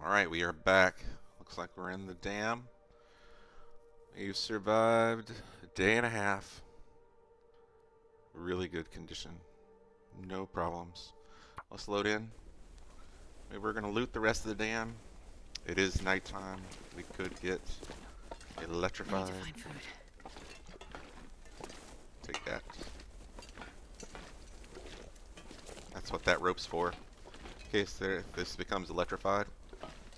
Alright, we are back. Looks like we're in the dam. We've survived a day and a half. Really good condition. No problems. Let's load in. Maybe we're going to loot the rest of the dam. It is nighttime. We could get I need electrified. to find food. Take that. That's what that rope's for. In case this becomes electrified,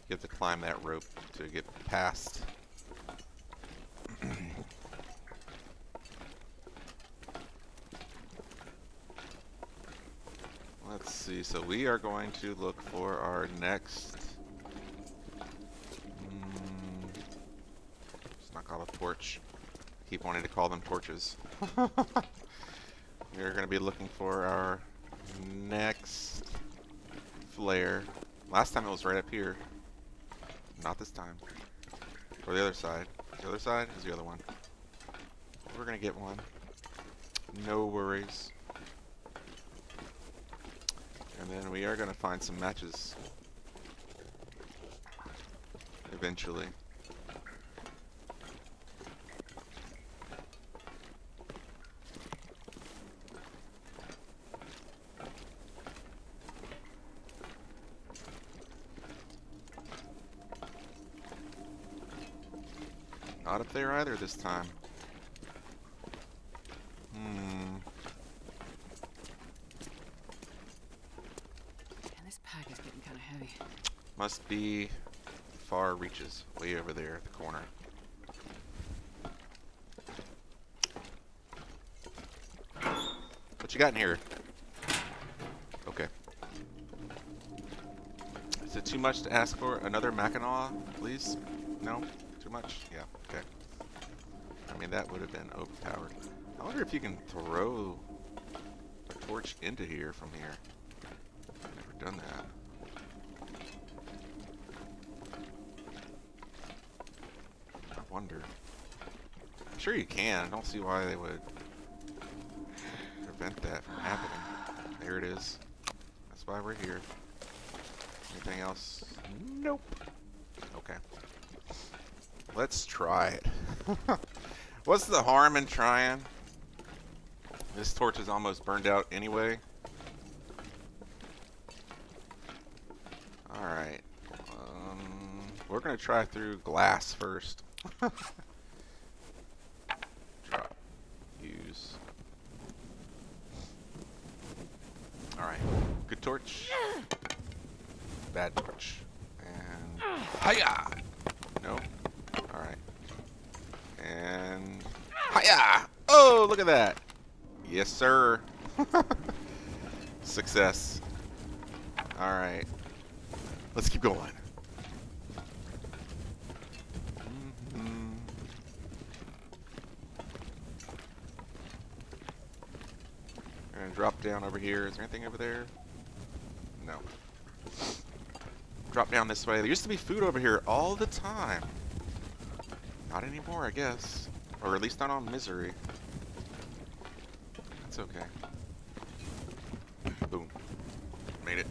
you have to climb that rope to get past. Let's see, so we are going to look for our next... it's not called a torch. I keep wanting to call them torches. We're going to be looking for our next flare. Last time it was right up here. Not this time. Or the other side. The other side is the other one. We're going to get one. No worries. And then we are going to find some matches. Eventually. Not up there either this time. And this pack is getting kind of heavy. Must be far reaches. Way over there at the corner. What you got in here? Okay. Is it too much to ask for another Mackinaw, please? No? Too much? Yeah, okay. I mean, that would have been overpowered. I wonder if you can throw a torch into here from here. I've never done that. I wonder. I'm sure you can. I don't see why they would prevent that from happening. There it is. That's why we're here. Anything else? Nope. Okay. Let's try it. What's the harm in trying? This torch is almost burned out anyway. Alright. We're going to try through glass first. Drop. Use. Alright. Good torch. Bad torch. And... Hiya! No? Alright. And... Hiya! Oh, look at that! Yes, sir. Success. Alright. Let's keep going. We're gonna drop down over here. Is there anything over there? No. Drop down this way. There used to be food over here all the time. Not anymore, I guess. Or at least not on Misery. That's okay. Boom. Made it.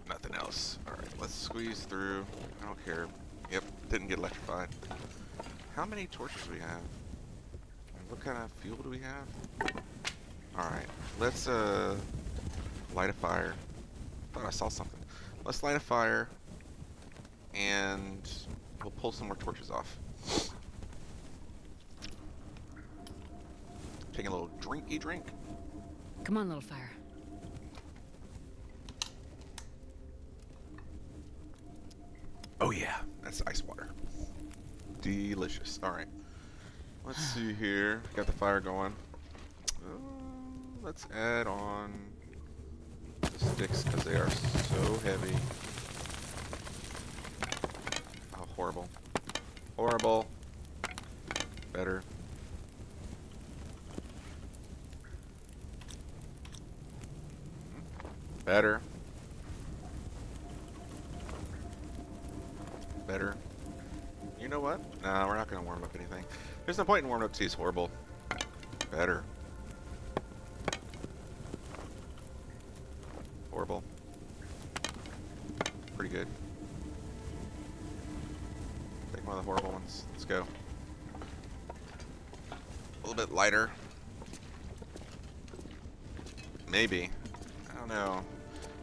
Nothing else. Alright, let's squeeze through. I don't care. Yep, didn't get electrified. How many torches do we have? And what kind of fuel do we have? Alright, let's light a fire. Thought I saw something. Let's light a fire and we'll pull some more torches off. Taking a little drinky drink. Come on, little fire. Oh yeah, that's ice water. Delicious. Alright. Let's see here. Got the fire going. Let's add on the sticks because they are so heavy. Oh, horrible. Horrible. Better. Better. Better. You know what? No, we're not going to warm up anything. There's no point in warming up tea. It's horrible. Better. Horrible. good. Take one of the horrible ones. Let's go. A little bit lighter. Maybe. I don't know.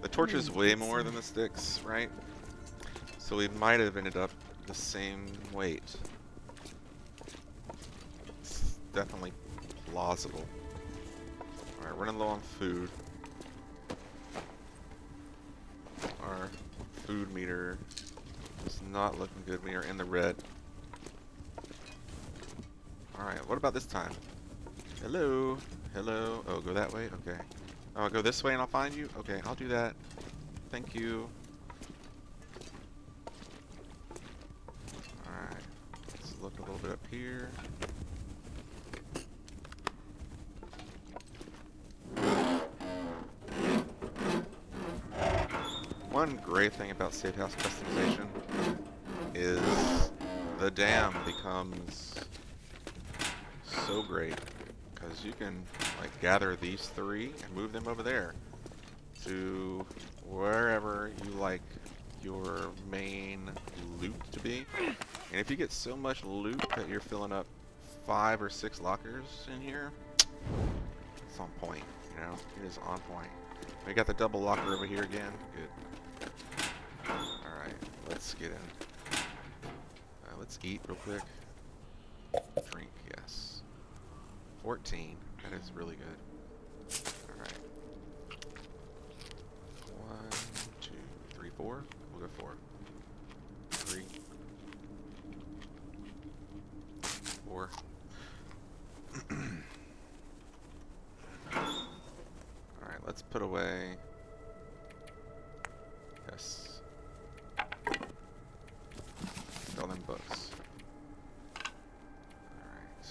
The torch is way more than the sticks, right? So we might have ended up the same weight. It's definitely plausible. Alright, running low on food. Our food meter is not looking good. We are in the red. Alright, what about this time? Hello? Hello? Oh, go that way? Okay. Oh, I'll go this way and I'll find you? Okay, I'll do that. Thank you. Alright. Let's look a little bit up here. One great thing about safe house customization is the dam becomes so great because you can like gather these three and move them over there to wherever you like your main loot to be. And if you get so much loot that you're filling up 5 or 6 lockers in here, it's on point, you know? It is on point. We got the double locker over here again. Good. Alright, let's get in. Let's eat real quick. Drink, yes. 14. That is really good. Alright. 1, 2, 3, 4. We'll go 4. 3. 4. Alright, let's put away. Yes. All them books. Alright.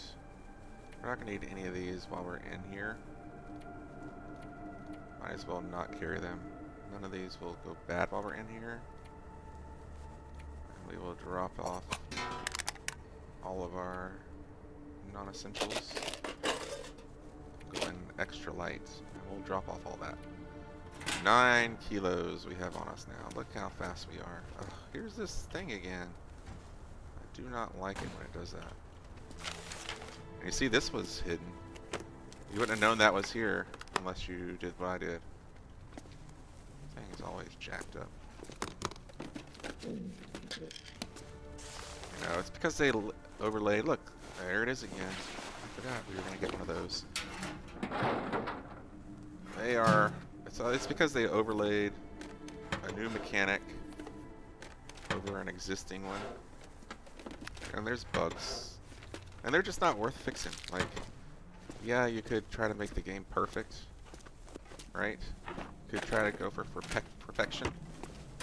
We're not gonna need any of these while we're in here. Might as well not carry them. None of these will go bad while we're in here. And we will drop off all of our non-essentials. Go in extra light, and we'll drop off all that. 9 kilos we have on us now. Look how fast we are. Ugh, here's this thing again. I do not like it when it does that. And you see, this was hidden. You wouldn't have known that was here unless you did what I did. Thing is always jacked up. You know, it's because they overlaid. Look, there it is again. I forgot we were going to get one of those. They are... It's because they overlaid a new mechanic over an existing one. And there's bugs. And they're just not worth fixing. Like, yeah, you could try to make the game perfect, right? You could try to go for perfection,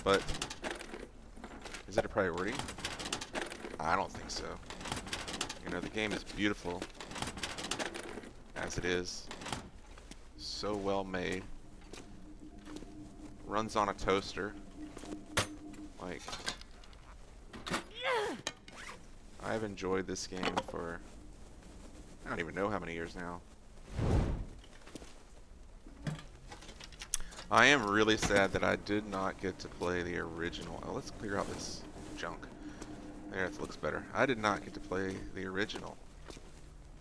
but is it a priority? I don't think so. You know, the game is beautiful as it is. So well made. Runs on a toaster. Like, I've enjoyed this game for I don't even know how many years now. I am really sad that I did not get to play the original. Oh, let's clear out this junk. There, it looks better. I did not get to play the original.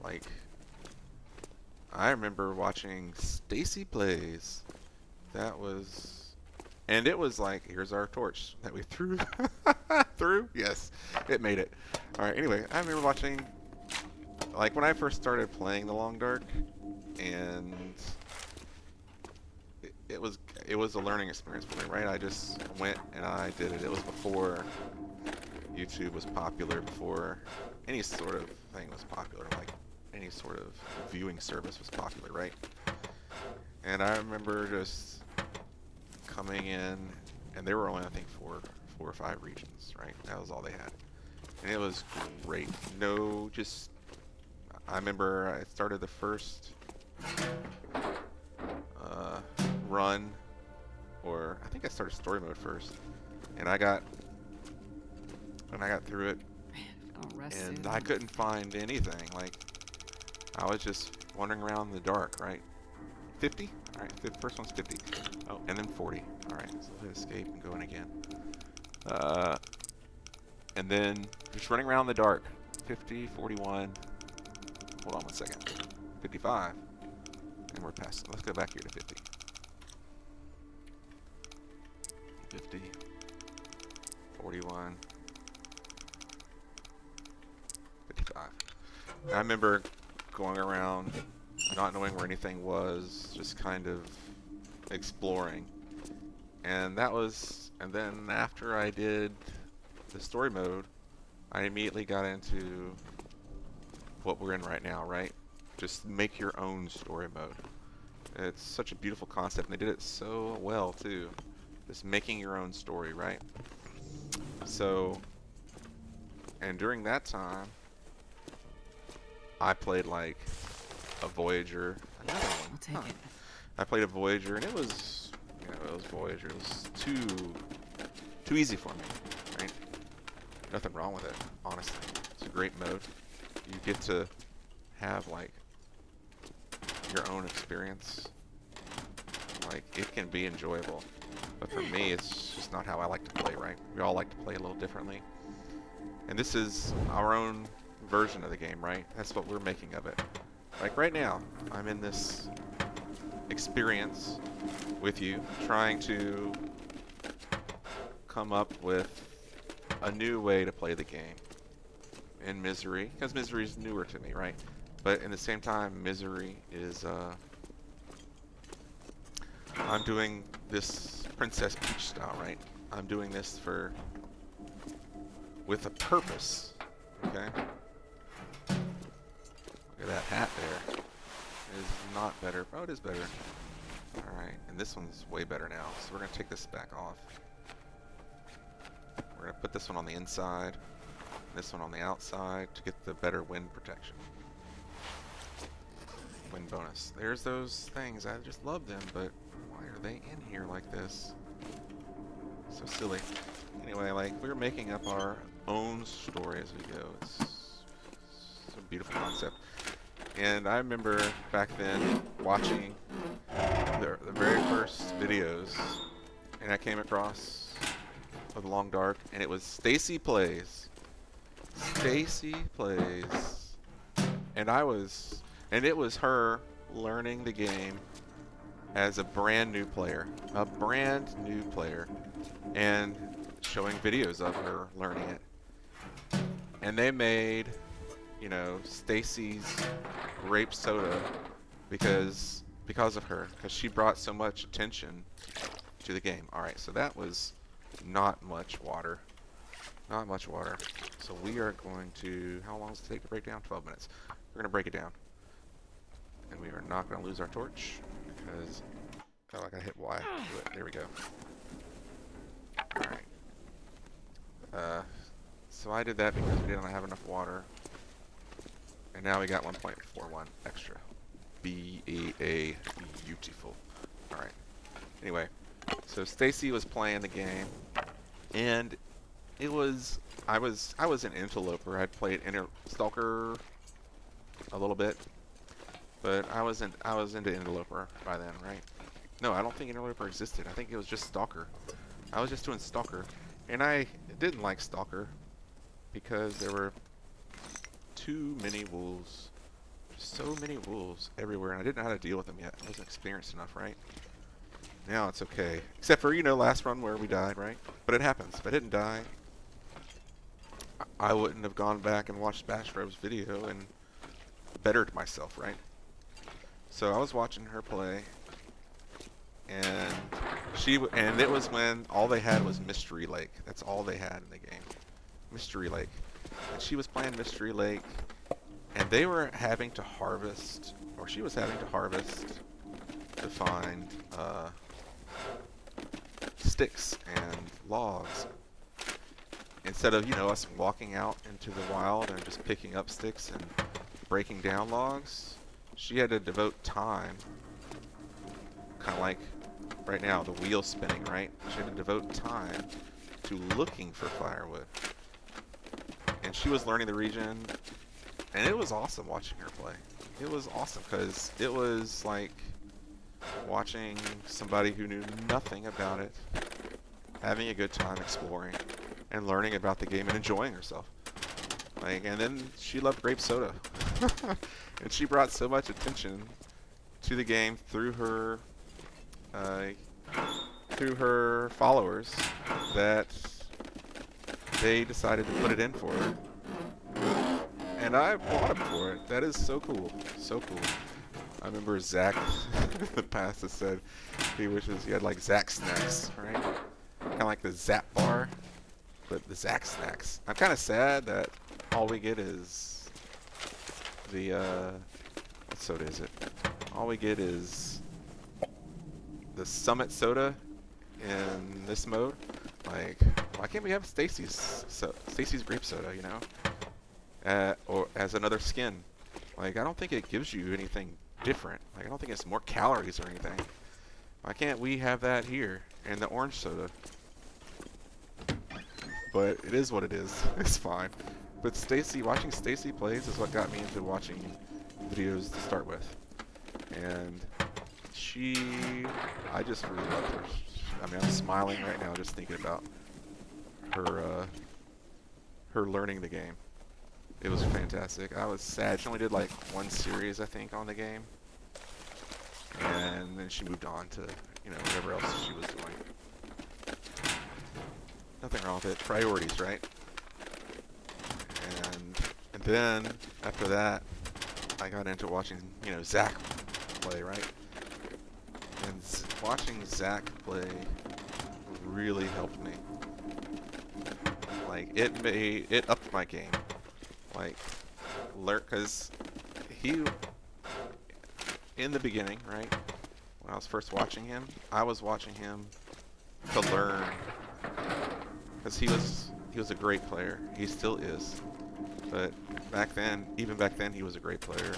Like, I remember watching Stacy Plays. That was... And it was like, here's our torch that we threw. Through? Yes, it made it. Alright, anyway, I remember watching... Like, when I first started playing The Long Dark, and... It was a learning experience for me, right? I just went and I did it. It was before YouTube was popular, before any sort of thing was popular, like any sort of viewing service was popular, right? And I remember just coming in, and there were only, I think, four or five regions, right? That was all they had. And it was great. No, just... I remember I started the first... run, or I think I started story mode first, and I got through it, and I couldn't find anything. Like, I was just wandering around in the dark, right? 50? Alright, first one's 50. Oh, and then 40. Alright, so we'll hit escape and go in again. And then just running around in the dark. 50, 41. Hold on one second. 55. And we're past. Let's go back here to 50. 50. 41. 55. And I remember going around not knowing where anything was, just kind of exploring. And that was, and then after I did the story mode, I immediately got into what we're in right now, right? Just make your own story mode. It's such a beautiful concept, and they did it so well too. Just making your own story, right? So, and during that time, I played like a Voyager, another one. I'll take it. I played a Voyager, and it was, you know, it was Voyager. It was too easy for me, right? Nothing wrong with it, honestly. It's a great mode. You get to have like your own experience. Like, it can be enjoyable. But for me, it's just not how I like to play, right? We all like to play a little differently. And this is our own version of the game, right? That's what we're making of it. Like right now, I'm in this experience with you, trying to come up with a new way to play the game in Misery, because Misery is newer to me, right? But in the same time, Misery is, I'm doing this Princess Peach style, right? I'm doing this with a purpose, okay? Look at that hat there. It is not better. Oh, it is better. Alright, and this one's way better now. So we're going to take this back off. We're going to put this one on the inside, this one on the outside to get the better wind protection. Wind bonus. There's those things. I just love them, but why are they in here like this? So silly. Anyway, like, we're making up our own story as we go. It's a beautiful concept. And I remember back then watching the very first videos, and I came across The Long Dark, and it was Stacy Plays. Stacy Plays. And it was her learning the game as a brand new player. A brand new player. And showing videos of her learning it. And they made, you know, Stacy's grape soda because of her, because she brought so much attention to the game. Alright, so that was not much water. Not much water. So we are going to, how long does it take to break down? 12 minutes. We're going to break it down. And we are not going to lose our torch, because, oh, I got to hit Y. There we go. Alright. So I did that because we didn't have enough water. And now we got 1.41 extra. B-E-A, beautiful. Alright. Anyway, so Stacy was playing the game, and it was, I was an interloper. I'd played Stalker a little bit, but I was into Interloper by then, right? No, I don't think Interloper existed. I think it was just Stalker. I was just doing Stalker, and I didn't like Stalker because there were too many wolves. So many wolves everywhere, and I didn't know how to deal with them yet. I wasn't experienced enough, right? Now it's okay. Except for, you know, last run where we died, right? But it happens. If I didn't die, I wouldn't have gone back and watched Bashrobe's video and bettered myself, right? So I was watching her play, and and it was when all they had was Mystery Lake. That's all they had in the game. Mystery Lake. And she was playing Mystery Lake, and they were having to harvest, or she was having to harvest to find sticks and logs. Instead of, you know, us walking out into the wild and just picking up sticks and breaking down logs, she had to devote time, kind of like right now, the wheel spinning, right? She had to devote time to looking for firewood. And she was learning the region, and it was awesome watching her play. It was awesome, because it was like, watching somebody who knew nothing about it, having a good time exploring and learning about the game and enjoying herself. Like, and then she loved grape soda. And she brought so much attention to the game uh, through her followers that they decided to put it in for her. And I applaud him for it. That is so cool. So cool. I remember Zach in the past has said he wishes he had like Zach snacks, right? Kind of like the Zap bar, but the Zach snacks. I'm kind of sad that all we get is the, what soda is it? All we get is the Summit soda in this mode. Like, why can't we have Stacy's grape soda, you know? Or as another skin. Like, I don't think it gives you anything different. Like, I don't think it's more calories or anything. Why can't we have that here? And the orange soda. But it is what it is. It's fine. But Stacy, watching Stacy plays is what got me into watching videos to start with. And I just really loved her. I mean, I'm smiling right now just thinking about her, her learning the game. It was fantastic. I was sad. She only did like one series, I think, on the game. And then she moved on to, you know, whatever else she was doing. Nothing wrong with it. Priorities, right? And then, after that, I got into watching, you know, Zach play, right? And watching Zach play really helped me. Like, it upped my game. Like, because he, in the beginning, right, when I was first watching him, I was watching him to learn, because he was a great player. He still is, but back then, even back then, he was a great player,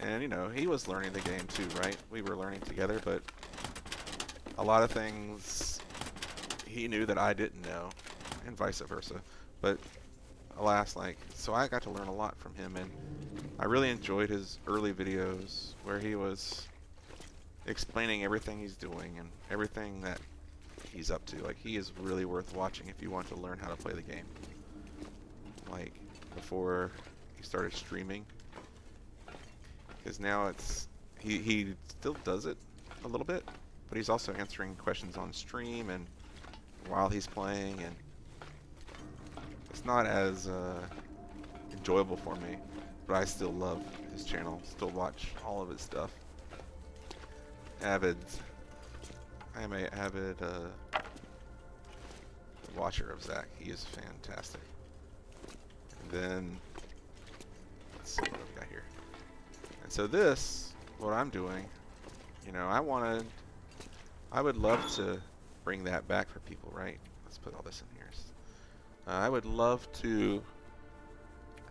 and you know, he was learning the game too, right? We were learning together, but a lot of things he knew that I didn't know, and vice versa. But alas, like, so I got to learn a lot from him, and I really enjoyed his early videos where he was explaining everything he's doing and everything that he's up to. Like, he is really worth watching if you want to learn how to play the game. Like, before he started streaming, because now he still does it a little bit, but he's also answering questions on stream and while he's playing, and it's not as enjoyable for me, but I still love his channel, still watch all of his stuff. I am an avid watcher of Zach. He is fantastic. And then, let's see what I've got here. And so this, what I'm doing, you know, I would love to bring that back for people, right? Let's put all this in here. I would love to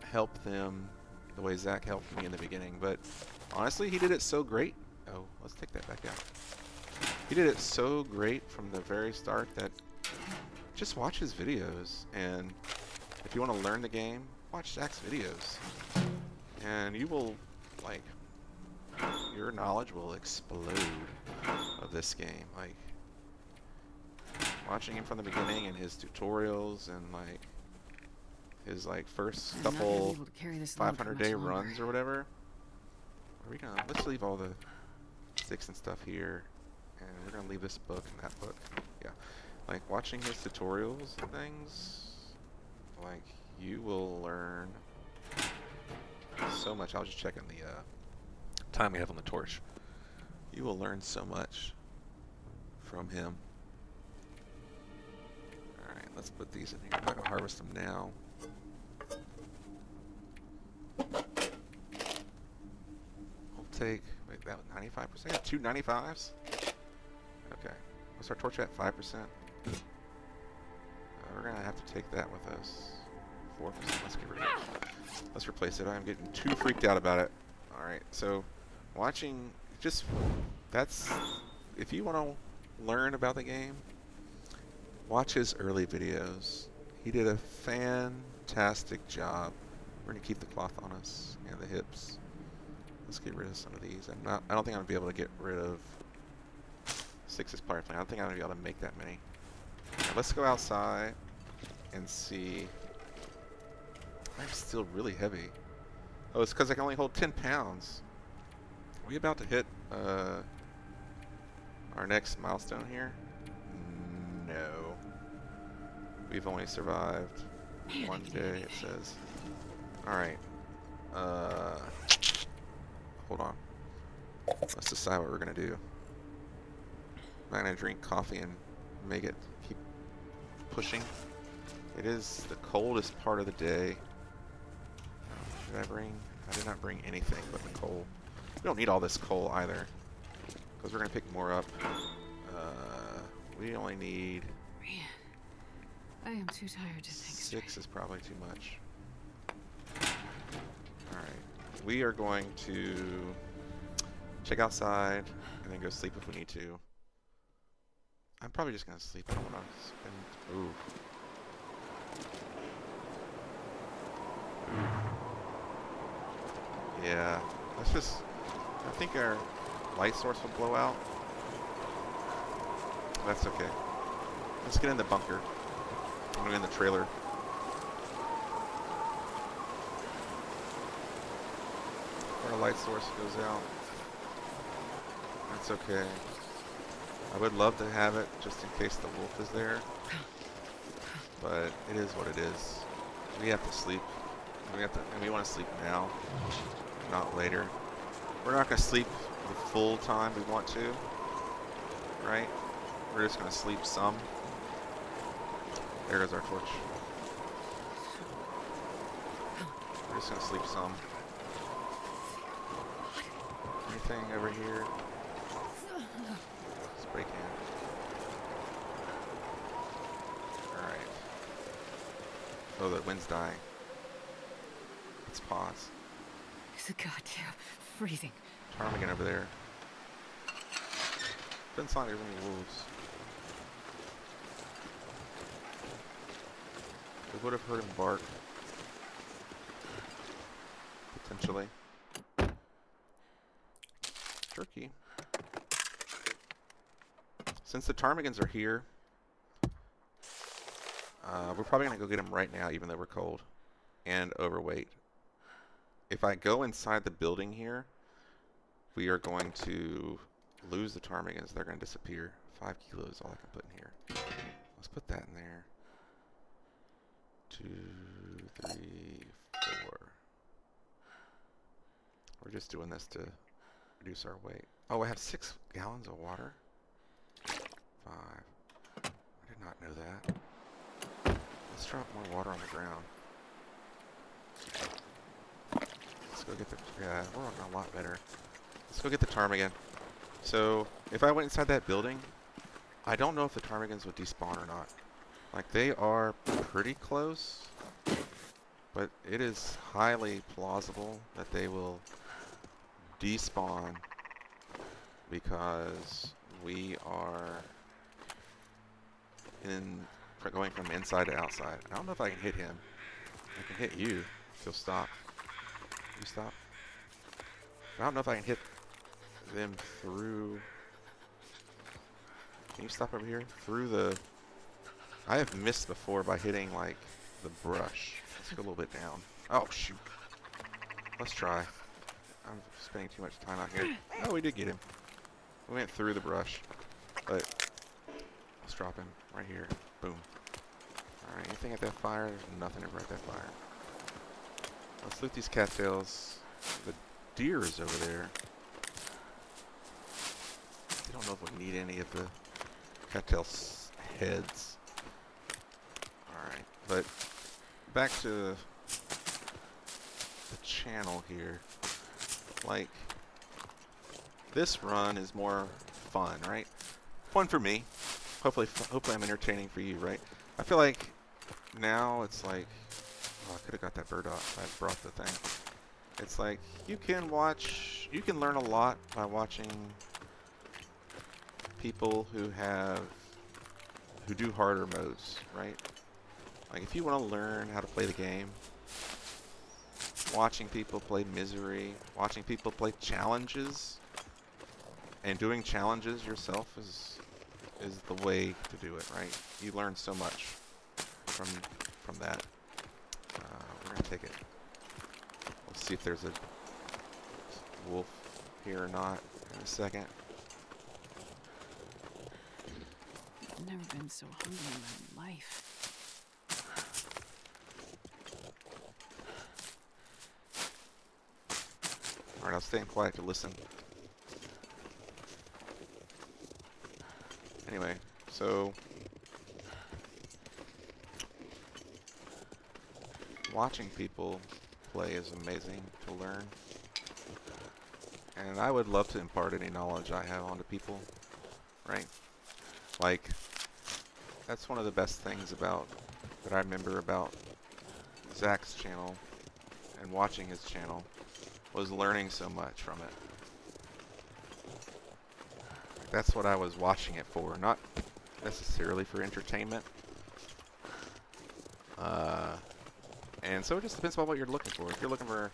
help them the way Zach helped me in the beginning, but honestly, he did it so great. Oh, let's take that back out. He did it so great from the very start that just watch his videos, and if you want to learn the game, watch Zach's videos, and you will, like, your knowledge will explode of this game. Like, watching him from the beginning and his tutorials and like his like first couple 500-day runs or whatever. Are we gonna, let's leave all the sticks and stuff here, and we're gonna leave this book and that book. Yeah, like watching his tutorials and things, like you will learn so much. I was just checking the time we have on the torch. You will learn so much from him. Alright, let's put these in here. I'm not going to harvest them now. We'll take, wait, that was 95%? Got two 95s? Okay. What's our torch at? 5%? We're going to have to take that with us. 4%. Let's get rid of it. Let's replace it. I'm getting too freaked out about it. Alright, so watching, just, that's, if you want to learn about the game, watch his early videos. He did a fantastic job. We're gonna keep the cloth on us and the hips. Let's get rid of some of these. I don't think I'm gonna be able to get rid of 6 is probably plenty. I don't think I'm gonna be able to make that many. Now, let's go outside and see. I'm still really heavy. Oh, it's because I can only hold 10 pounds. Are we about to hit our next milestone here? No. We've only survived Man, I one can do day, it anything. says. Alright. Hold on. Let's decide what we're gonna do. I'm not gonna drink coffee and make it keep pushing. It is the coldest part of the day. Did I bring? I did not bring anything but the coal. We don't need all this coal either, because we're gonna pick more up. We only need Man, I am too tired to think 6 straight. is probably too much. Alright. We are going to check outside and then go sleep if we need to. I'm probably just gonna sleep. I don't wanna spend. Ooh. Yeah. Let's just. I think our light source will blow out. That's okay. Let's get in the bunker. I'm in the trailer. Our light source goes out. That's okay. I would love to have it just in case the wolf is there. But it is what it is. We have to sleep. And we want to sleep now, not later. We're not going to sleep the full time we want to, right? We're just going to sleep some. There goes our torch. We're just going to sleep some. Anything over here? Spray can. Alright. Oh, the wind's dying. Let's pause. It's a goddamn freezing. Ptarmigan over there. Doesn't sound like there's any wolves. We would have heard him bark. Potentially. Turkey. Since the ptarmigans are here, we're probably going to go get them right now, even though we're cold and overweight. If I go inside the building here, we are going to lose the ptarmigans. They're going to disappear. 5 kilos is all I can put in here. Let's put that in there. 2, 3, 4. We're just doing this to reduce our weight. Oh, I have 6 gallons of water? 5. I did not know that. Let's drop more water on the ground. Let's go get the... Yeah, we're on a lot better. Let's go get the ptarmigan. So, if I went inside that building, I don't know if the ptarmigans would despawn or not. Like, they are pretty close, but it is highly plausible that they will despawn because we are going from inside to outside. I don't know if I can hit him. I can hit you if you'll stop. You stop. I don't know if I can hit them through... Can you stop over here? Through the... I have missed before by hitting, like, the brush. Let's go a little bit down. Oh, shoot. Let's try. I'm spending too much time out here. Oh, we did get him. We went through the brush. But let's drop him right here. Boom. Alright, anything at that fire? There's nothing ever at that fire. Let's loot these cattails. The deer is over there. I don't know if we need any of the cattail heads. Alright, but back to the channel here. Like, this run is more fun, right? Fun for me. Hopefully I'm entertaining for you, right? I feel like now it's like, oh, I could have got that bird off. I brought the thing. It's like you can learn a lot by watching people who do harder modes, right? Like if you want to learn how to play the game, watching people play Misery, watching people play challenges, and doing challenges yourself is is the way to do it, right? You learn so much from that. We're gonna take it. Let's see if there's a wolf here or not in a second. I've never been so hungry in my life. Alright, I'll stay quiet to listen. Anyway, so watching people play is amazing to learn. And I would love to impart any knowledge I have onto people, right? Like, that's one of the best things about that I remember about Zach's channel and watching his channel was learning so much from it. That's what I was watching it for, not necessarily for entertainment. And so it just depends on what you're looking for. If you're looking for,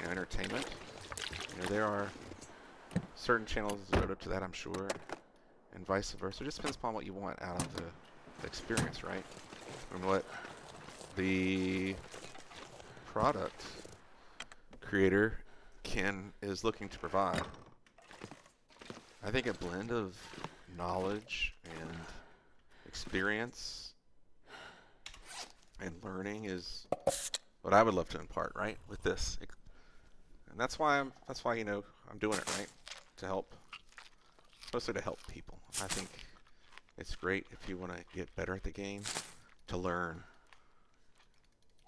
entertainment, there are certain channels devoted to that, I'm sure, and vice versa. It just depends upon what you want out of the experience, right? And what the product creator is looking to provide. I think a blend of knowledge and experience and learning is what I would love to impart, right? With this, and that's why I'm doing it, right? To help, mostly to help people. I think it's great if you want to get better at the game, to learn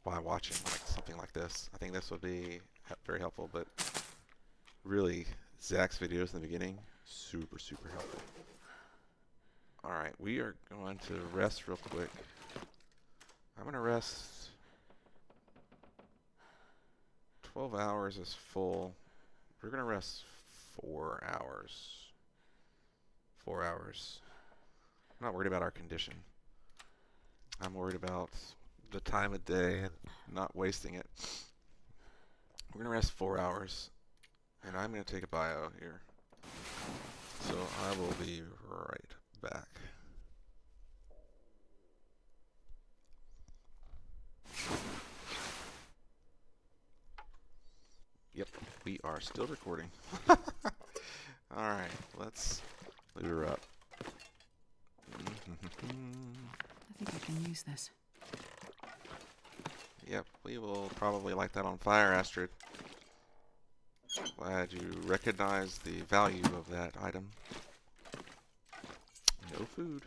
by watching something like this. I think this would be very helpful. But really, Zach's videos in the beginning, super helpful. All right, we are going to rest real quick. I'm gonna rest. 12 hours is full. We're gonna rest 4 hours. 4 hours. I'm not worried about our condition. I'm worried about the time of day and not wasting it. We're gonna rest 4 hours, and I'm gonna take a bio here. So I will be right back. Yep, we are still recording. Alright, let's loot her up. I think I can use this. Yep, we will probably light that on fire, Astrid. Glad you recognize the value of that item. No food.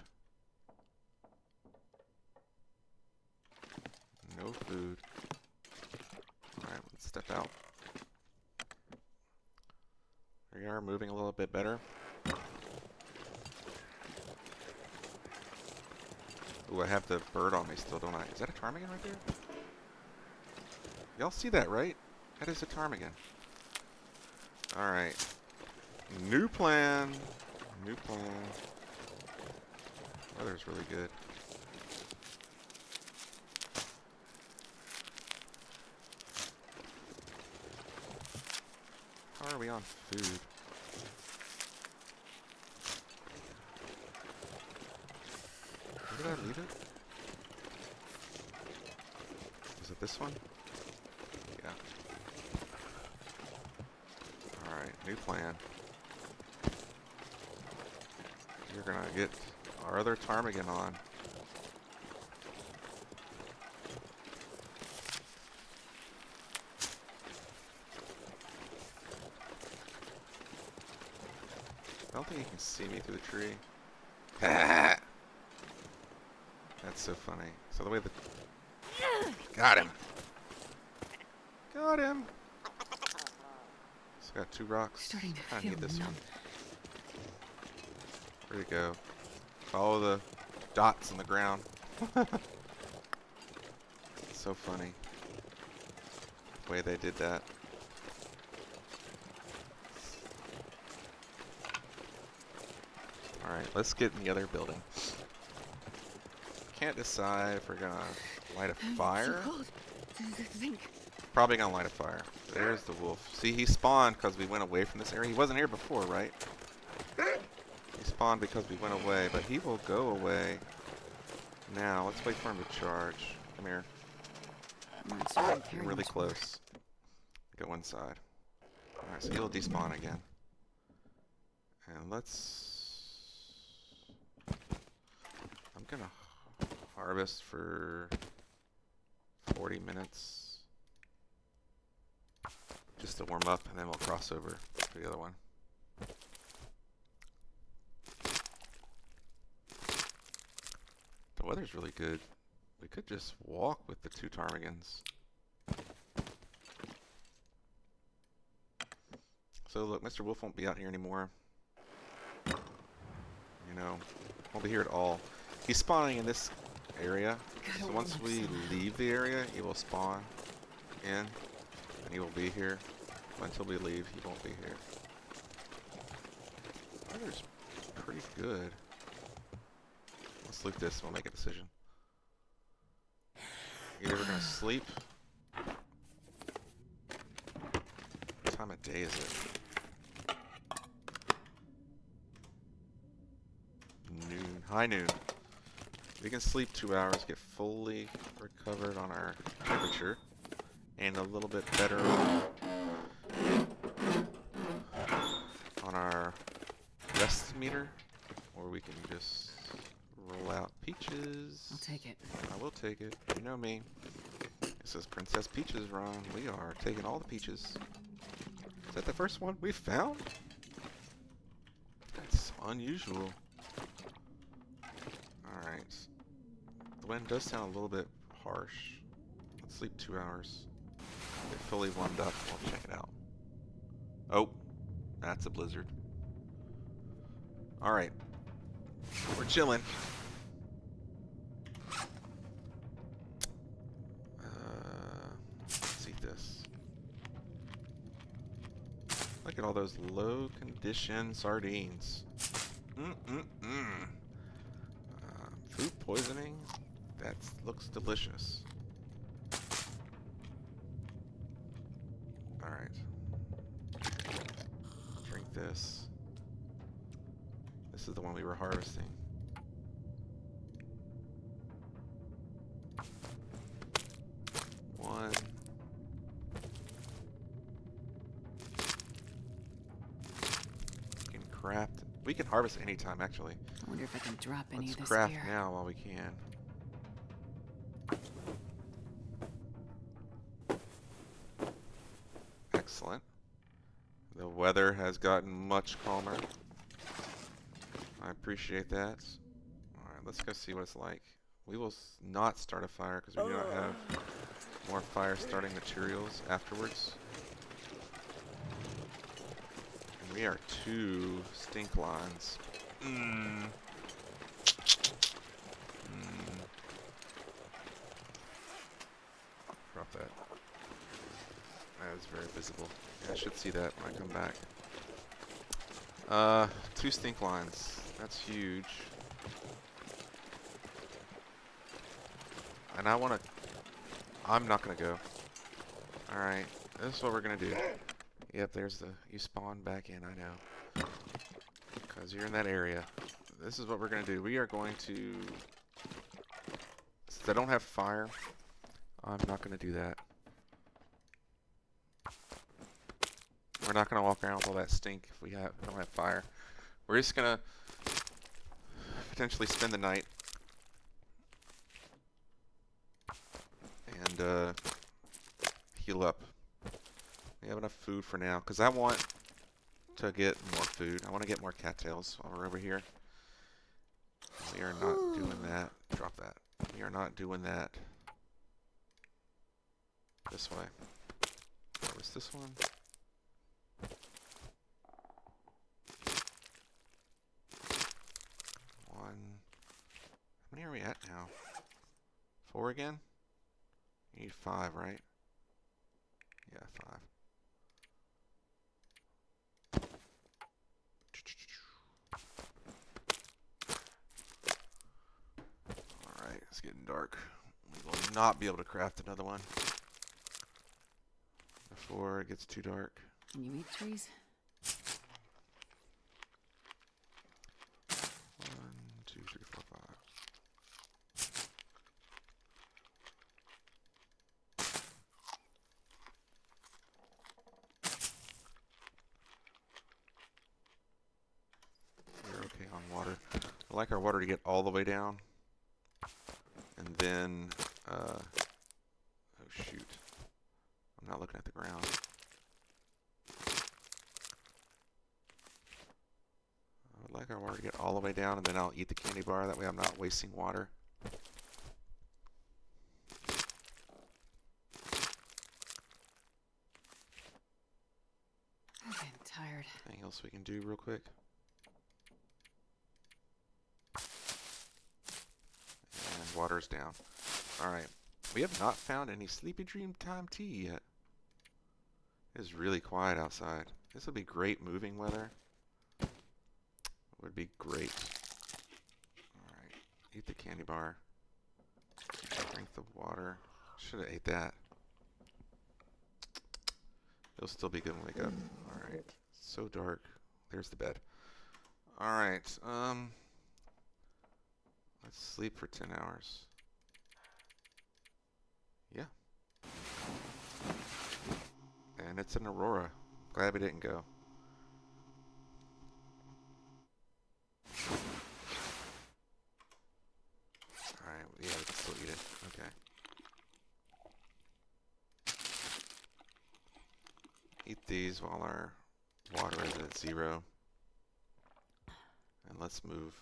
No food. Alright, let's step out. We are moving a little bit better. Ooh, I have the bird on me still, don't I? Is that a ptarmigan right there? Y'all see that, right? That is a ptarmigan. Alright. New plan. New plan. Weather's really good. How are we on food? Where did I leave it? Is it this one? Yeah. Alright, new plan. You're gonna get our other ptarmigan on. I don't think you can see me through the tree. That's so funny. So the way the... Got him! Got him! It's got 2 rocks. Starting to I feel need this numb. one. Where'd it go? Follow the dots on the ground. It's so funny. The way they did that. Alright, let's get in the other building. Can't decide if we're gonna light a fire. So cold. Think. Probably gonna light a fire. There's the wolf. See, he spawned because we went away from this area. He wasn't here before, right? He despawned because we went away, but he will go away now. Let's wait for him to charge. Come here. I'm not sure I can carry Getting really much more. close. Go inside. Alright, so he'll despawn again. And let's... I'm gonna harvest for 40 minutes. Just to warm up, and then we'll cross over to the other one. The weather's really good. We could just walk with the 2 ptarmigans. So look, Mr. Wolf won't be out here anymore. You know, won't be here at all. He's spawning in this area. So once we leave the area, he will spawn in, and he will be here. Until we leave, he won't be here. Weather's pretty good. Let's loot this and we'll make a decision. Either we're gonna sleep. What time of day is it? Noon. High noon. We can sleep 2 hours, get fully recovered on our temperature, and a little bit better on our rest meter, or we can just roll out Peaches. I'll take it. I will take it. You know me. It says Princess Peaches run. We are taking all the peaches. Is that the first one we found? That's unusual. Alright. The wind does sound a little bit harsh. Let's sleep 2 hours. Get fully warmed up. We'll check it out. Oh, that's a blizzard. Alright. We're chilling. Let's eat this. Look at all those low condition sardines. Food poisoning? That looks delicious. Alright. Drink this. This is the one we were harvesting. One. We can craft. We can harvest anytime, actually. I wonder if I can drop any Let's of this craft gear. now while we can. Excellent. The weather has gotten much calmer. I appreciate that. Alright, let's go see what it's like. We will not start a fire because we do not have more fire starting materials afterwards. And we are 2 stink lines. Drop that. That is very visible. Yeah, I should see that when I come back. 2 stink lines. That's huge. And I'm not gonna go. Alright, this is what we're gonna do. Yep, there's the, you spawn back in, I know. Because you're in that area. This is what we're gonna do. We are going to, since I don't have fire, I'm not gonna do that. We're not gonna walk around with all that stink if we don't have fire. We're just gonna potentially spend the night and heal up. We have enough food for now, because I want to get more food. I want to get more cattails while we're over here. We are not doing that. Drop that. We are not doing that. This way. Harvest this one. One. How many are we at now? 4 again? You need 5, right? Yeah, 5. Alright, it's getting dark. We will not be able to craft another one before it gets too dark. Can you eat trees? like our water to get all the way down. And then, oh shoot. I'm not looking at the ground. I would like our water to get all the way down, and then I'll eat the candy bar. That way I'm not wasting water. I'm getting tired. Anything else we can do real quick? And water's down. Alright. We have not found any Sleepy Dream Time tea yet. It is really quiet outside. This would be great moving weather. Would be great. Alright. Eat the candy bar. Drink the water. Should have ate that. It'll still be good when we wake up. Alright. So dark. There's the bed. Alright. Let's sleep for 10 hours. Yeah. And it's an Aurora. Glad we didn't go. Alright, yeah, we can still eat it. Okay. Eat these while our water is at 0. And let's move.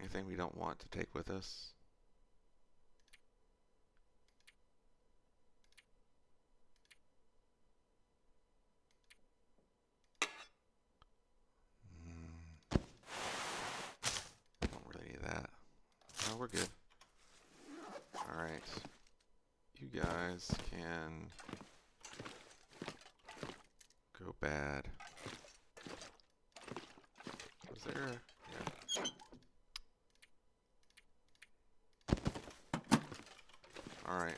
Anything we don't want to take with us? Don't really need that. No, we're good. Alright. You guys can go bad. Was there a... Yeah. Alright.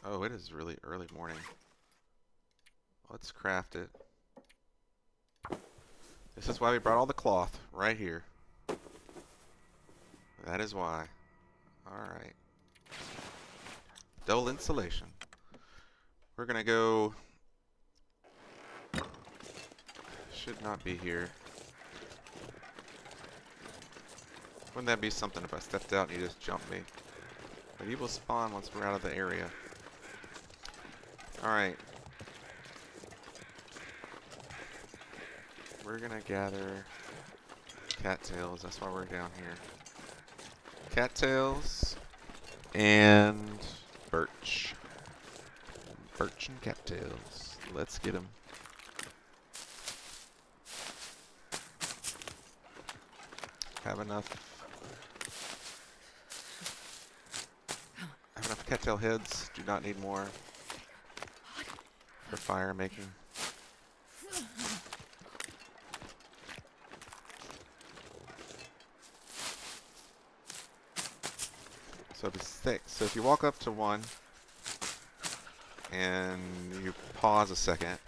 Oh, it is really early morning. Let's craft it. This is why we brought all the cloth right here. That is why. Alright. Double insulation. We're gonna go... Should not be here. Wouldn't that be something if I stepped out and you just jumped me? But you will spawn once we're out of the area. Alright. We're gonna gather cattails. That's why we're down here. Cattails and birch. Birch and cattails. Let's get them. Have enough cattail heads. Do not need more for fire making. So it's 6. So if you walk up to 1 and you pause a second,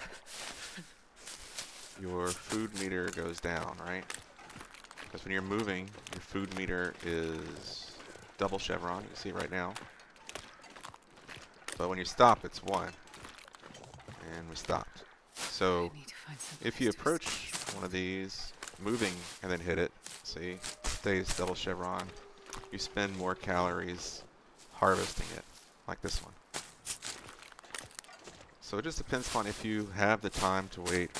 your food meter goes down, right? Because when you're moving, your food meter is double chevron. You see it right now. But when you stop, it's 1. And we stopped. So if you approach one of these, moving and then hit it, see, stays double chevron. You spend more calories harvesting it, like this one. So it just depends upon if you have the time to wait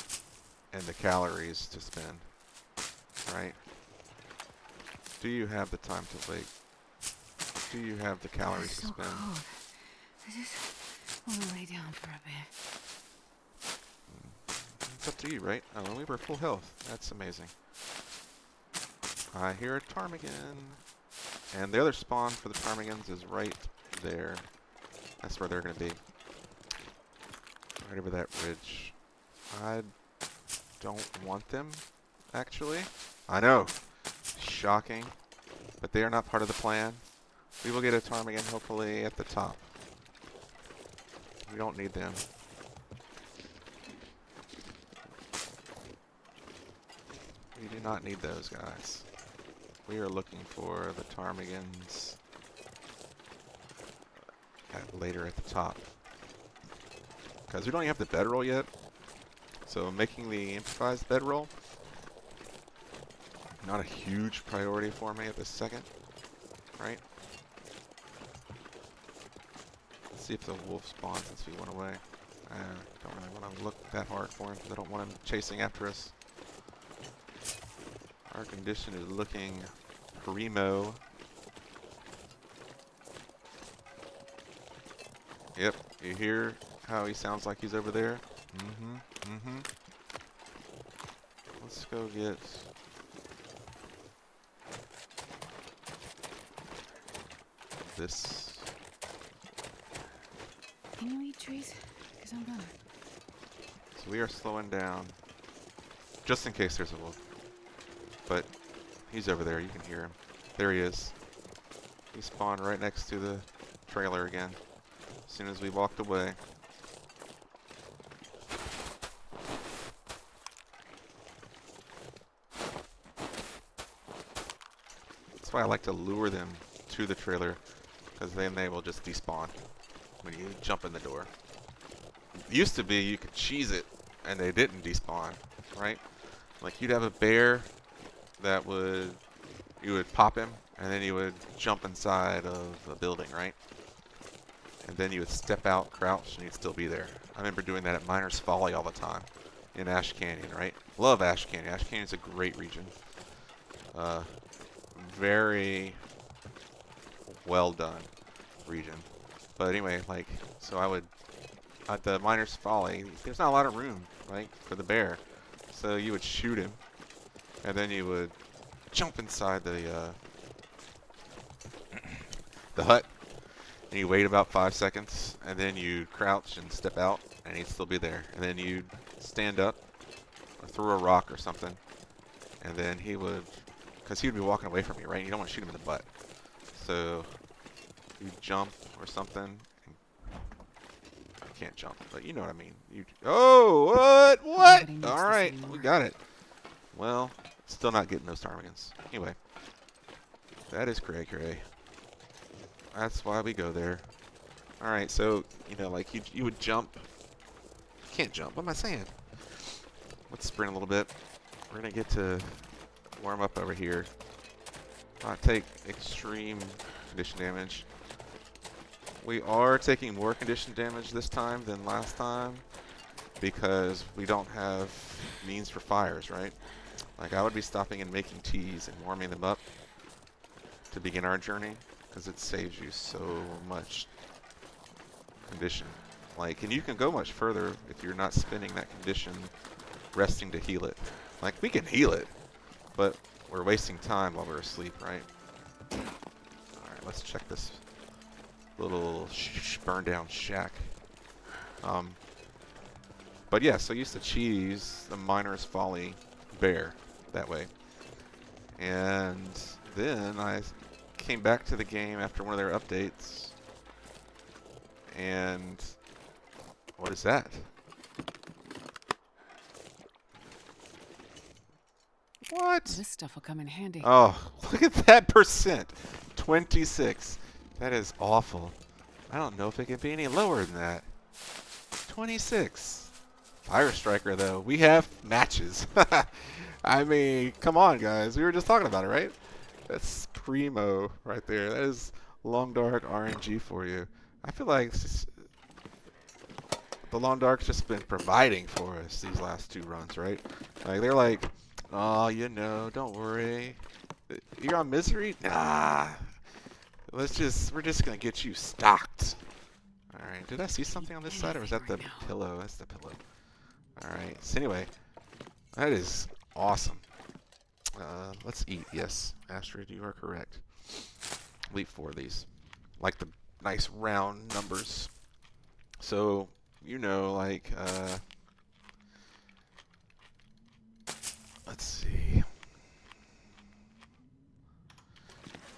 and the calories to spend, right? Do you have the time to wait? Do you have the calories to spend? Cold. I just want to lay down for a bit. It's up to you, right? Oh, and we were full health. That's amazing. I hear a ptarmigan. And the other spawn for the ptarmigans is right there. That's where they're going to be. Right over that ridge. I don't want them, actually. I know. Shocking. But they are not part of the plan. We will get a ptarmigan, hopefully, at the top. We don't need them. We do not need those guys. We are looking for the ptarmigans later at the top. Because we don't even have the bedroll yet. So making the improvised bedroll Not a huge priority for me at this second, right? Let's see if the wolf spawns since we went away. I don't really want to look that hard for him because I don't want him chasing after us. Our condition is looking primo. Yep, you hear how he sounds like he's over there? Let's go get... this. Can you eat trees? Because I'm gonna. So we are slowing down. Just in case there's a wolf. But he's over there, you can hear him. There he is. He spawned right next to the trailer again. As soon as we walked away. That's why I like to lure them to the trailer, because then they will just despawn when you jump in the door. It used to be you could cheese it and they didn't despawn, right? Like you'd have a bear that you would pop him and then you would jump inside of a building, right? And then you would step out, crouch, and you'd still be there. I remember doing that at Miner's Folly all the time in Ash Canyon, right? Love Ash Canyon. Ash Canyon's a great region. Very well done region. But anyway, like, so I would, at the Miner's Folly, there's not a lot of room, right, for the bear. So you would shoot him, and then you would jump inside the hut, and you wait about 5 seconds, and then you crouch and step out, and he'd still be there. And then you'd stand up, or throw a rock or something, and then he would, because he would be walking away from you, right? You don't want to shoot him in the butt. So you jump or something. I can't jump, but you know what I mean. You, oh, what? What? Nobody needs All this right, anymore. we got it. Well, still not getting those ptarmigans. Anyway, that is cray cray. That's why we go there. All right, so you know, like you would jump. You can't jump. What am I saying? Let's sprint a little bit. We're gonna get to warm up over here. Not take extreme condition damage. We are taking more condition damage this time than last time because we don't have means for fires, right? Like I would be stopping and making teas and warming them up to begin our journey because it saves you so much condition. Like, and you can go much further if you're not spending that condition resting to heal it. Like we can heal it, but we're wasting time while we're asleep, right? Alright, let's check this little burned down shack. But yeah, so I used to cheese the Miner's Folly bear that way. And then I came back to the game after one of their updates. And what is that? What? This stuff will come in handy. Oh, look at that percent. 26. That is awful. I don't know if it can be any lower than that. 26. Fire Striker, though. We have matches. I mean, come on, guys. We were just talking about it, right? That's primo right there. That is Long Dark RNG for you. I feel like the Long Dark's just been providing for us these last 2 runs, right? Like, they're like, oh, you know, don't worry. You're on misery? Nah. We're just gonna get you stocked. Alright, did I see something on this side, or was that the pillow? That's the pillow. Alright, so anyway, that is awesome. Let's eat, yes. Astrid, you are correct. We'll eat 4 of these. Like the nice round numbers. So, you know, like, let's see.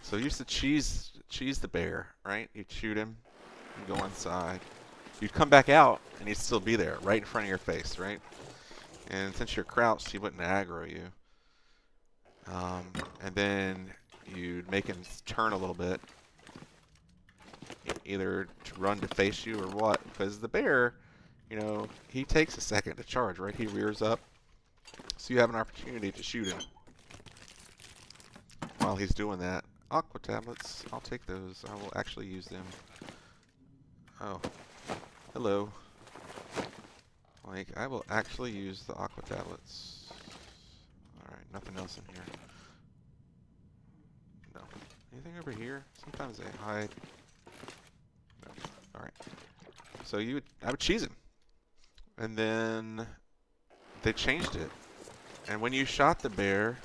So you used to cheese the bear, right? You'd shoot him, you'd go inside. You'd come back out, and he'd still be there, right in front of your face, right? And since you're crouched, he wouldn't aggro you. And then you'd make him turn a little bit, either to run to face you or what. Because the bear, you know, he takes a second to charge, right? He rears up, so you have an opportunity to shoot him. while he's doing that, aqua tablets, I'll take those. I will actually use them. Oh, hello. Like, I will actually use the aqua tablets. Alright, nothing else in here. No. Anything over here? Sometimes they hide. No. Alright. So I would cheese him. And then they changed it. And when you shot the bear,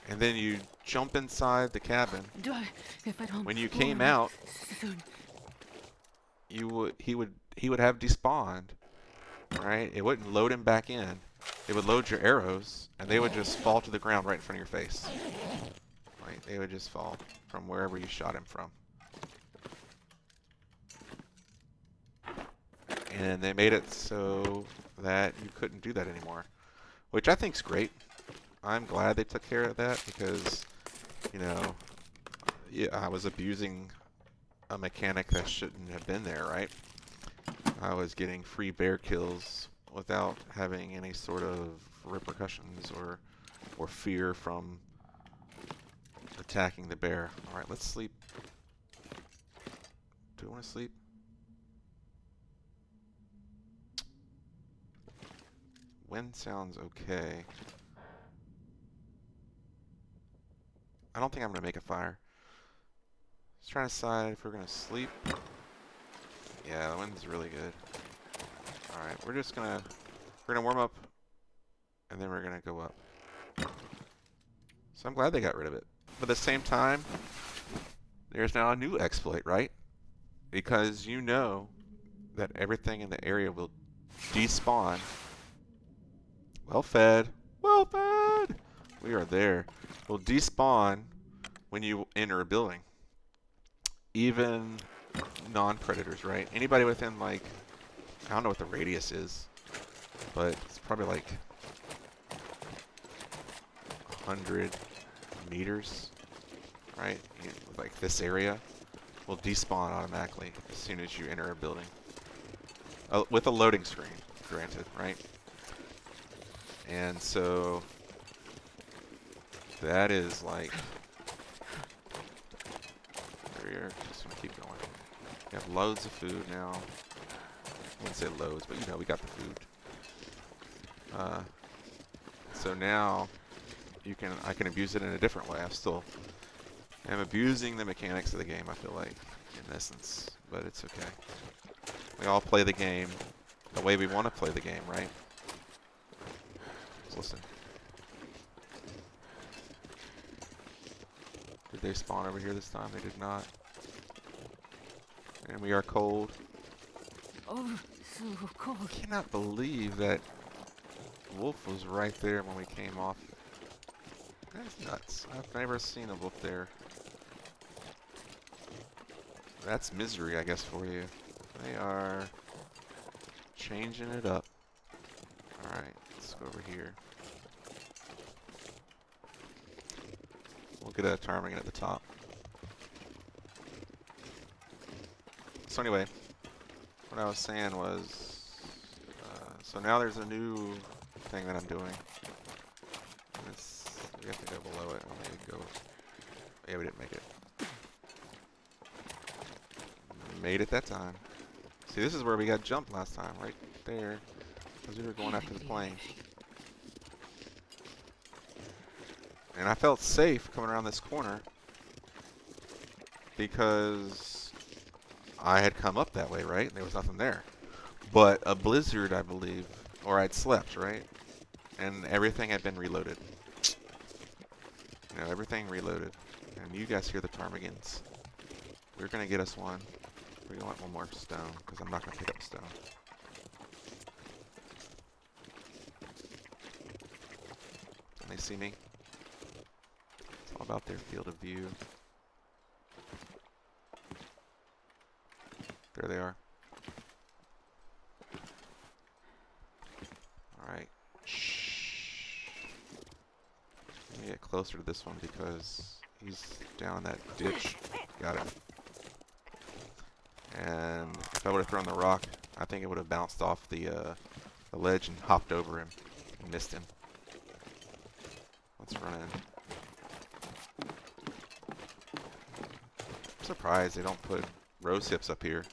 and then you jump inside the cabin, If I don't when you warn came him out, soon. he would have despawned, right? It wouldn't load him back in. It would load your arrows, and they would just fall to the ground right in front of your face. Right? They would just fall from wherever you shot him from. And they made it so that you couldn't do that anymore, which I think's great. I'm glad they took care of that because, you know, yeah, I was abusing a mechanic that shouldn't have been there, right? I was getting free bear kills without having any sort of repercussions or fear from attacking the bear. Alright, let's sleep. Do you want to sleep? Wind sounds okay. I don't think I'm going to make a fire. Just trying to decide if we're going to sleep. Yeah, the wind's really good. Alright, we're gonna warm up, and then we're gonna go up. So I'm glad they got rid of it. But at the same time, there's now a new exploit, right? Because you know that everything in the area will despawn. Well fed. Well fed! We are there. Will despawn when you enter a building. Even non-predators, right? Anybody within, like, I don't know what the radius is, but it's probably like 100 meters, right? Like this area will despawn automatically as soon as you enter a building. With a loading screen, granted, right? And so that is like, we're just gonna keep going. We have loads of food now. I wouldn't say loads, but you know, we got the food. So now I can abuse it in a different way. I'm abusing the mechanics of the game, I feel like, in essence, but it's okay. We all play the game the way we want to play the game, right? Let's listen. Did they spawn over here this time? They did not. And we are cold. Oh, so cold. I cannot believe that wolf was right there when we came off. That's nuts. I've never seen a wolf there. That's misery, I guess, for you. They are changing it up. Alright, let's go over here. We'll get a ptarmigan at the top. So anyway, what I was saying was, so now there's a new thing that I'm doing. We have to go below it. Yeah, we didn't make it. Made it that time. See, this is where we got jumped last time, right there, because we were going after the plane. And I felt safe coming around this corner because I had come up that way, right? And there was nothing there. But a blizzard, I believe, or I'd slept, right? And everything had been reloaded. You know, everything reloaded. And you guys hear the ptarmigans. We're going to get us one. We're going to want one more stone, because I'm not going to pick up a stone. Can they see me? It's all about their field of view. There they are. Alright. Shh. Let me get closer to this one because he's down that ditch. Got him. And if I would have thrown the rock, I think it would have bounced off the ledge and hopped over him and missed him. Let's run in. surprised they don't put rose hips up here.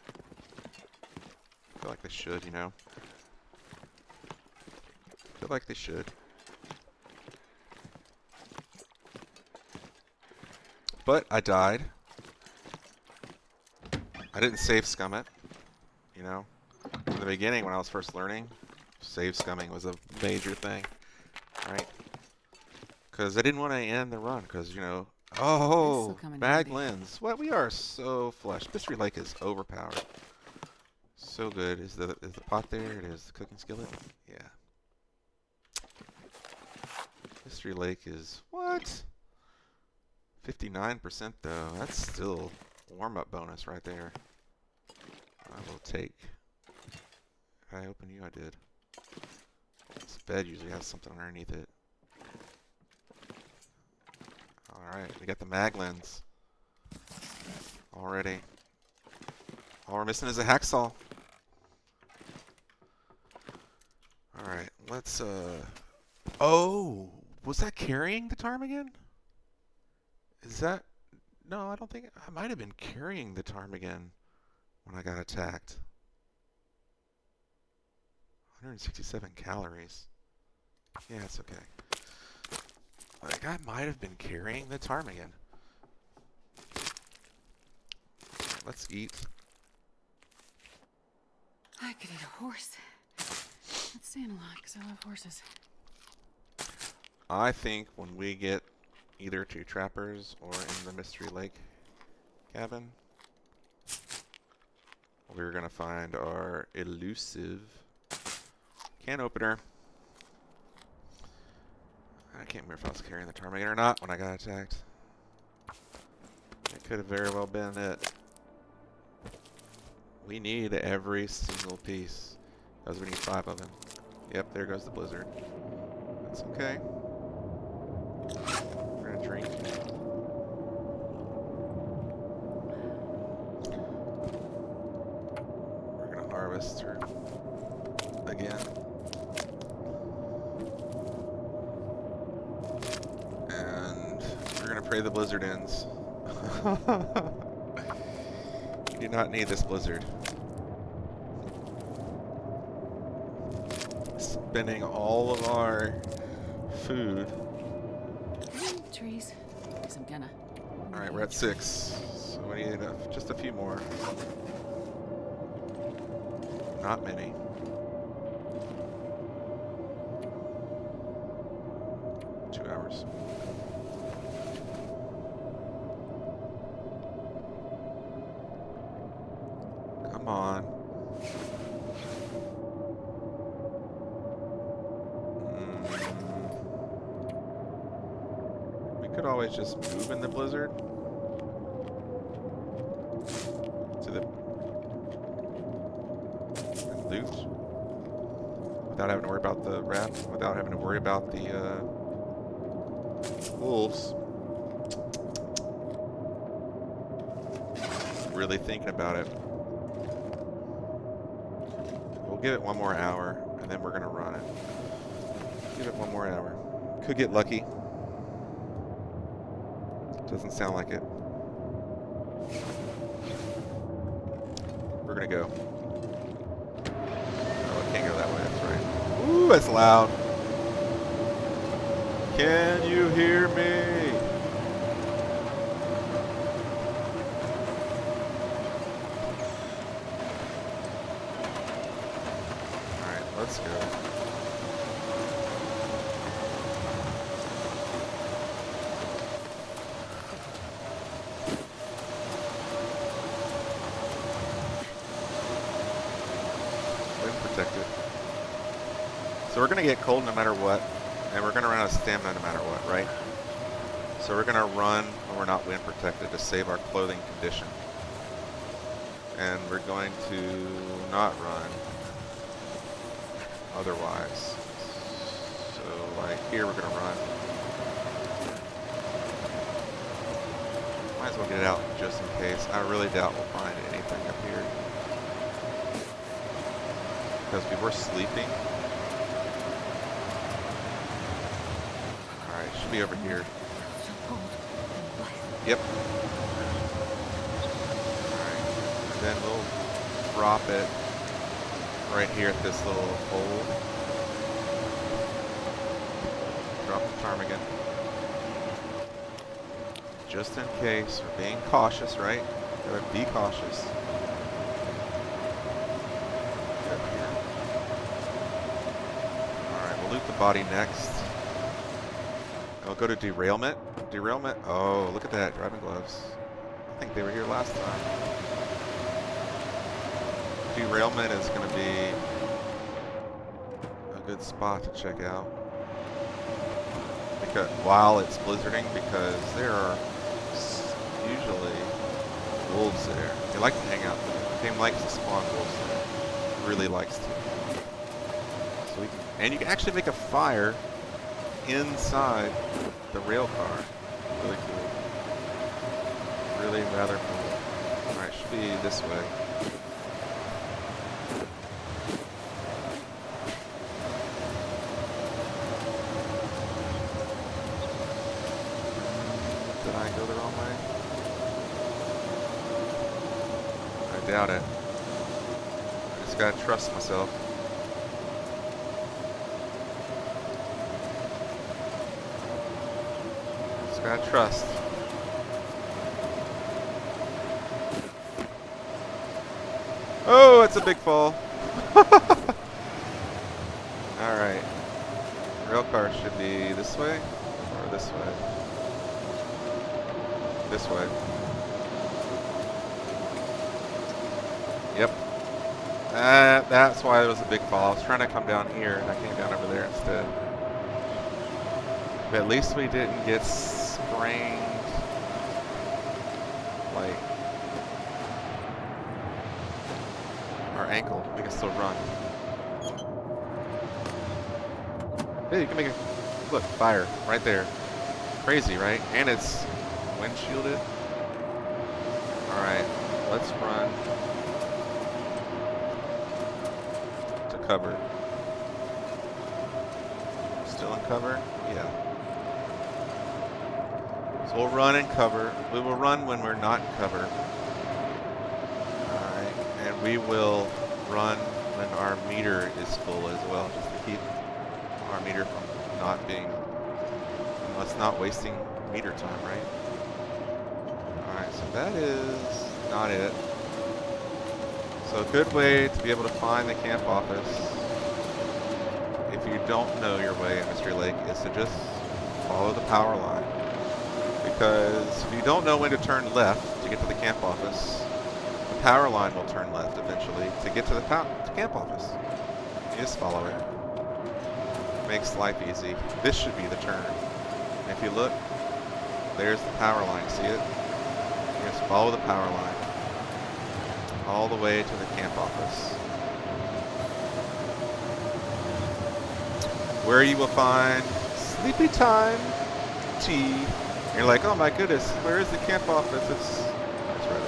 I feel like they should, you know. I feel like they should. But I died. I didn't save scum it, you know. In the beginning, when I was first learning, save scumming was a major thing, right? Because I didn't want to end the run, because, you know, oh, This'll come in bag handy. lens. What? We are so flush. Mystery Lake is overpowered. So good. Is the pot there? It is. The cooking skillet? Yeah. Mystery Lake is, what? 59% though. That's still warm-up bonus right there. I will take. Did I open you? I did. This bed usually has something underneath it. Alright, we got the mag lens. Already. All we're missing is a hacksaw. Alright, let's oh! Was that carrying the ptarmigan? Is that... No, I don't think... I might have been carrying the ptarmigan when I got attacked. 167 calories. Yeah, it's okay. Like, I might have been carrying the ptarmigan. Let's eat. I could eat a horse. That's saying a lot, because I love horses. I think when we get either to Trappers or in the Mystery Lake cabin, we're going to find our elusive can opener. I can't remember if I was carrying the ptarmigan or not when I got attacked. It could have very well been it. We need every single piece. Because we need 5 of them. Yep, there goes the blizzard. That's okay. We're gonna drink. We're gonna harvest her again. And we're gonna pray the blizzard ends. We do not need this blizzard. Spending all of our food. Trees. Because I'm gonna. Alright, we're at 6. So we need just a few more. Not many. Two hours. Come on. We could always just move in the blizzard to the and loot without having to worry about the raft, without having to worry about the wolves. Really thinking about it. We'll give it one more hour, and then we're gonna run it. Give it one more hour. Could get lucky. Doesn't sound like it. We're gonna go. Oh, it can't go that way, that's right. Ooh, that's loud. Can you hear me? Alright, let's go. Protected. So we're going to get cold no matter what, and we're going to run out of stamina no matter what, right? So we're going to run when we're not wind protected to save our clothing condition. And we're going to not run otherwise. So like here we're going to run. Might as well get it out just in case. I really doubt we'll find anything up here. Because we were sleeping. Alright, should be over here. Yep. then we'll drop it right here at this little hole. Drop the ptarmigan. Just in case. We're being cautious, right? Gotta be cautious. Up here. Alright, we'll loot the body next. And we'll go to derailment. Derailment. Oh, look at that. Driving gloves. I think they were here last time. Derailment is going to be a good spot to check out. Because while it's blizzarding, because there are usually wolves there. They like to hang out there. The game likes to spawn wolves there. Really likes to. So we can, and you can actually make a fire inside the rail car. Really cool. Really rather cool. Alright, should be this way. Did I go the wrong way? I doubt it. I just gotta trust myself. Just gotta trust. Oh, it's a big fall. Alright. Rail car should be this way or this way? This way. Yep. That's why it was a big fall. I was trying to come down here and I came down over there instead. But at least we didn't get sprained. Like our ankle. We can still run. Hey, you can make a look, fire right there. Crazy, right? And it's windshielded. Alright, let's run to cover. Still in cover? Yeah. So we'll run and cover. We will run when we're not in cover. Alright, and we will run when our meter is full as well, just to keep our meter from not being, let's not wasting meter time, right? Alright, so that is not it. So a good way to be able to find the camp office, if you don't know your way in Mystery Lake, is to just follow the power line. Because if you don't know when to turn left to get to the camp office, the power line will turn left eventually to get to the camp office. You just follow it. Makes life easy. This should be the turn. And if you look, there's the power line. See it? You just follow the power line all the way to the camp office, where you will find sleepy time tea. And you're like, oh my goodness, where is the camp office? It's right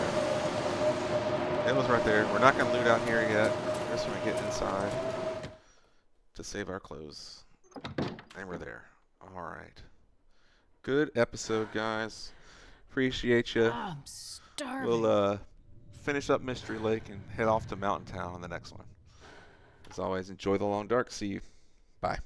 there. It was right there. We're not going to loot out here yet. We're just going to get inside to save our clothes. And we're there. Alright. Good episode, guys. Appreciate you. I'm starving. We'll finish up Mystery Lake and head off to Mountain Town on the next one. As always, enjoy the long dark. See you. Bye.